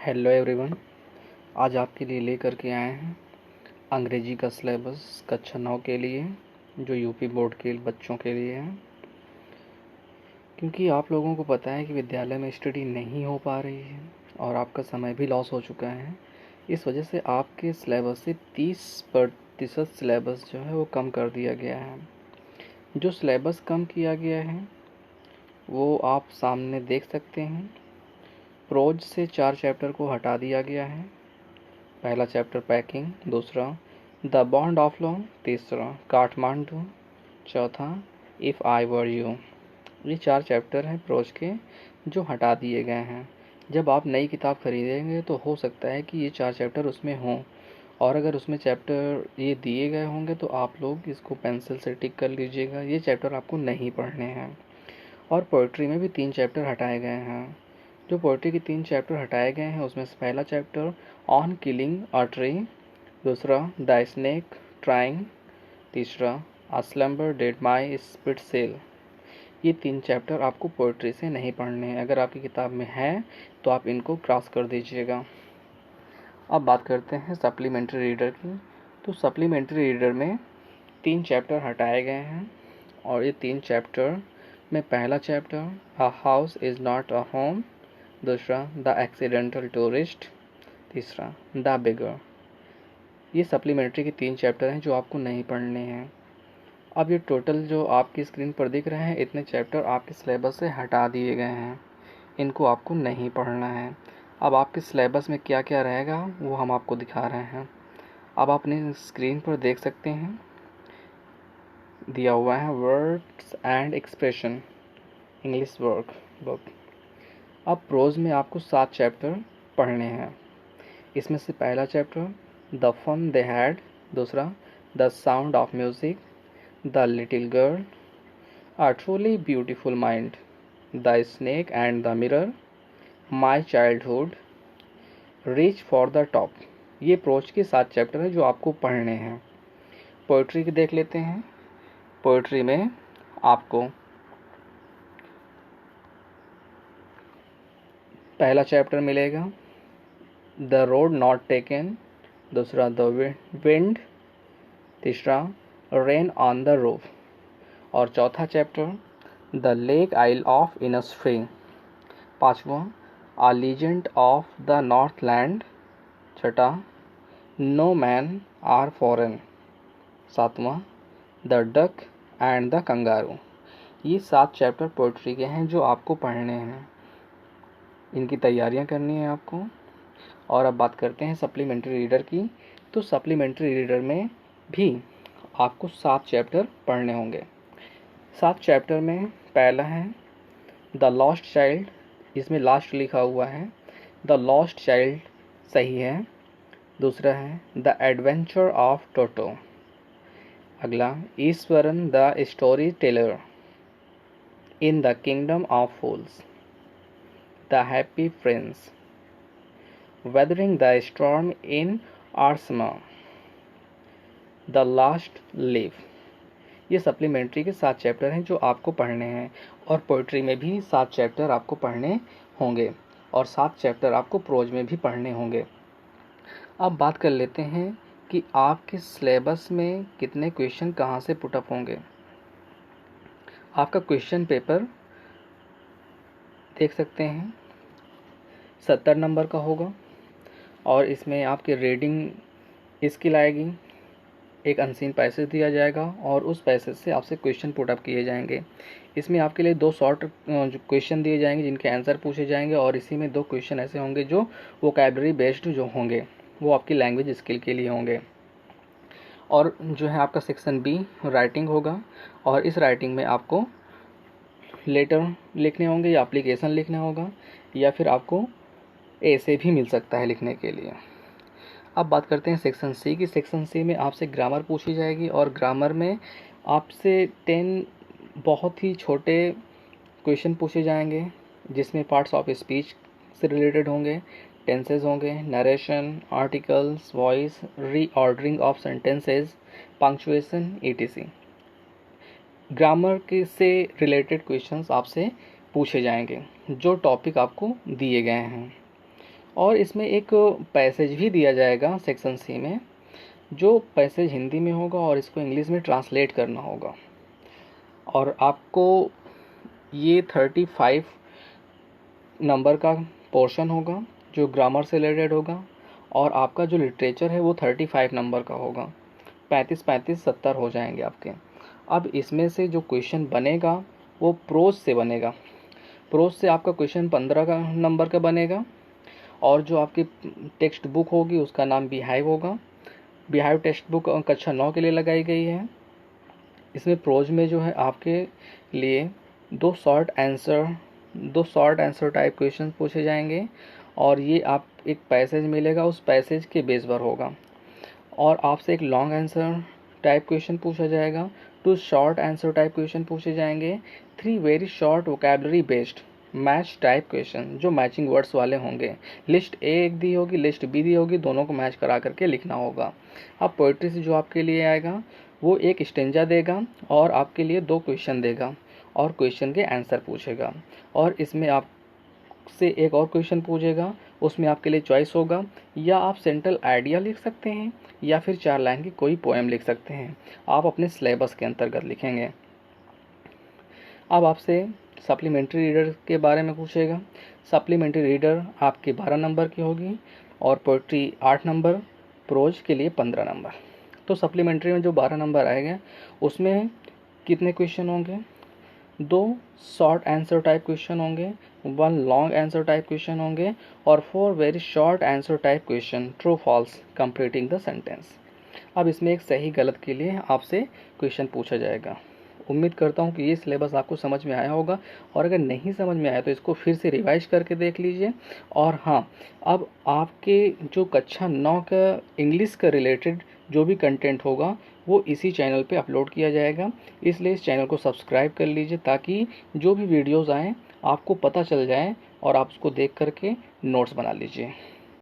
Hello everyone. आज आपके लिए लेकर के आए हैं अंग्रेजी का सिलेबस कक्षा 9 के लिए, जो यूपी बोर्ड के बच्चों के लिए है। क्योंकि आप लोगों को पता है कि विद्यालय में स्टडी नहीं हो पा रही है और आपका समय भी लॉस हो चुका है, इस वजह से आपके सिलेबस से 30% सिलेबस जो है वो कम कर दिया गया है। जो सिलेबस कम किया गया है वो आप सामने देख सकते हैं। प्रोज से 4 चैप्टर को हटा दिया गया है। पहला चैप्टर पैकिंग, दूसरा द बॉन्ड ऑफ लव, तीसरा काठमांडू, चौथा इफ़ आई वर यू। ये 4 चैप्टर हैं प्रोज के जो हटा दिए गए हैं। जब आप नई किताब खरीदेंगे तो हो सकता है कि ये 4 चैप्टर उसमें हों, और अगर उसमें चैप्टर ये दिए गए होंगे तो आप लोग इसको पेंसिल से टिक कर लीजिएगा, ये चैप्टर आपको नहीं पढ़ने हैं। और पोइट्री में भी 3 चैप्टर हटाए गए हैं। जो पोइट्री के 3 चैप्टर हटाए गए हैं उसमें से पहला chapter on killing a tree, दूसरा द स्नेक ट्राइंग, तीसरा अ स्लम्बर डेड माई स्पिट सेल। ये 3 चैप्टर आपको पोइट्री से नहीं पढ़ने हैं। अगर आपकी किताब में है तो आप इनको क्रॉस कर दीजिएगा। अब बात करते हैं सप्लीमेंट्री रीडर की। तो सप्लीमेंट्री रीडर में 3 चैप्टर हटाए गए हैं, और ये 3 चैप्टर में पहला chapter a house is not a home, दूसरा द एक्सीडेंटल टूरिस्ट, तीसरा द बिगर। ये सप्लीमेंट्री के 3 चैप्टर हैं जो आपको नहीं पढ़ने हैं। अब ये टोटल जो आपकी स्क्रीन पर दिख रहे हैं, इतने चैप्टर आपके सिलेबस से हटा दिए गए हैं। इनको आपको नहीं पढ़ना है। अब आपके सिलेबस में क्या क्या रहेगा वो हम आपको दिखा रहे हैं। अब आप अपनी स्क्रीन पर देख सकते हैं, दिया हुआ है words and expression English workbook. अब प्रोज में आपको 7 चैप्टर पढ़ने हैं। इसमें से पहला chapter the fun they had, दूसरा the sound of music, the little girl, a truly beautiful mind, the snake and the mirror, my childhood, reach for the top. ये प्रोज के 7 चैप्टर हैं जो आपको पढ़ने हैं। पोइट्री के देख लेते हैं। पोइट्री में आपको पहला चैप्टर मिलेगा द रोड नॉट टेकन, दूसरा द विंड, तीसरा रेन ऑन द रूफ, और चौथा chapter the lake isle of Innisfree, पांचवा a legend of the northland, छठा नो मैन आर फॉरेन, सातवां the duck and the kangaroo. ये 7 chapter poetry के हैं जो आपको पढ़ने हैं। इनकी तैयारियां करनी है आपको। और अब बात करते हैं सप्लीमेंट्री रीडर की। तो सप्लीमेंट्री रीडर में भी आपको 7 चैप्टर पढ़ने होंगे। 7 चैप्टर में पहला है द लॉस्ट चाइल्ड। इसमें लास्ट लिखा हुआ है, द लॉस्ट चाइल्ड सही है। दूसरा है द एडवेंचर ऑफ टोटो। अगला Iswaran the storyteller in the kingdom of fools, the happy friends, weathering the storm in Ersama, the last leaf. ये सप्लीमेंट्री के 7 चैप्टर हैं जो आपको पढ़ने हैं। और पोइट्री में भी 7 चैप्टर आपको पढ़ने होंगे, और 7 चैप्टर आपको प्रोज में भी पढ़ने होंगे। अब बात कर लेते हैं कि आपके सिलेबस में कितने क्वेश्चन कहाँ से पुटअप होंगे। आपका क्वेश्चन पेपर देख सकते हैं 70 नंबर का होगा, और इसमें आपकी रीडिंग स्किल आएगी। एक अनसीन पैसेज दिया जाएगा और उस पैसेज से आपसे क्वेश्चन पुटअप किए जाएंगे। इसमें आपके लिए 2 शॉर्ट क्वेश्चन दिए जाएंगे जिनके आंसर पूछे जाएंगे, और इसी में 2 क्वेश्चन ऐसे होंगे जो वोकैबुलरी बेस्ड जो होंगे, वो आपकी लैंग्वेज स्किल के लिए होंगे। और जो है आपका सेक्शन बी राइटिंग होगा, और इस राइटिंग में आपको लेटर लिखने होंगे या एप्लीकेशन लिखना होगा, या फिर आपको ऐसे भी मिल सकता है लिखने के लिए। अब बात करते हैं सेक्शन सी की। सेक्शन सी में आपसे ग्रामर पूछी जाएगी, और ग्रामर में आपसे 10 बहुत ही छोटे क्वेश्चन पूछे जाएंगे, जिसमें पार्ट्स ऑफ स्पीच से रिलेटेड होंगे, टेंसेज होंगे, narration, articles, voice, reordering of sentences, punctuation, etc। Grammar के से रिलेटेड क्वेश्चंस आपसे पूछे जाएंगे जो टॉपिक आपको दिए गए हैं। और इसमें एक पैसेज भी दिया जाएगा सेक्शन सी में, जो पैसेज हिंदी में होगा और इसको इंग्लिश में ट्रांसलेट करना होगा। और आपको ये 35 नंबर का पोर्शन होगा जो ग्रामर से रिलेटेड होगा, और आपका जो लिटरेचर है वो 35 नंबर का होगा। 35 70 हो जाएंगे आपके। अब इसमें से जो क्वेश्चन बनेगा वो प्रोज से बनेगा। प्रोज से आपका क्वेश्चन 15 का नंबर का बनेगा, और जो आपकी टेक्स्ट बुक होगी उसका नाम बिहाइव होगा। बिहाइव टेक्स्ट बुक कक्षा 9 के लिए लगाई गई है। इसमें प्रोज में जो है आपके लिए दो शॉर्ट आंसर टाइप क्वेश्चन पूछे जाएंगे, और ये आप एक पैसेज मिलेगा, उस पैसेज के बेस पर होगा। और आपसे एक लॉन्ग आंसर टाइप क्वेश्चन पूछा जाएगा, 2 शॉर्ट आंसर टाइप क्वेश्चन पूछे जाएंगे, 3 very short vocabulary based match type question जो मैचिंग वर्ड्स वाले होंगे। लिस्ट ए एक दी होगी, लिस्ट बी दी होगी, दोनों को मैच करा करके लिखना होगा। अब पोइट्री से जो आपके लिए आएगा वो एक स्टेंजा देगा और आपके लिए 2 क्वेश्चन देगा और क्वेश्चन के आंसर पूछेगा। और इसमें आपसे एक और क्वेश्चन पूछेगा, उसमें आपके लिए चॉइस होगा, या आप सेंट्रल आइडिया लिख सकते हैं या फिर 4 लाइन की कोई पोएम लिख सकते हैं। आप अपने सिलेबस के अंतर्गत लिखेंगे। अब आपसे सप्लीमेंट्री रीडर के बारे में पूछेगा। सप्लीमेंट्री रीडर आपकी 12 नंबर की होगी और पोइट्री 8 नंबर, प्रोज के लिए 15 नंबर। तो सप्लीमेंट्री में जो 12 नंबर आएंगे उसमें कितने क्वेश्चन होंगे? 2 शॉर्ट आंसर टाइप क्वेश्चन होंगे, 1 लॉन्ग आंसर टाइप क्वेश्चन होंगे और 4 very short answer type question, true false completing the sentence. अब इसमें एक सही गलत के लिए आपसे क्वेश्चन पूछा जाएगा। उम्मीद करता हूँ कि ये सिलेबस आपको समझ में आया होगा, और अगर नहीं समझ में आया तो इसको फिर से रिवाइज करके देख लीजिए। और हाँ, अब आपके जो कक्षा 9 का इंग्लिश का रिलेटेड जो भी कंटेंट होगा वो इसी चैनल पे अपलोड किया जाएगा, इसलिए इस चैनल को सब्सक्राइब कर लीजिए ताकि जो भी वीडियोज़ आएँ आपको पता चल जाए और आप उसको देख करके नोट्स बना लीजिए।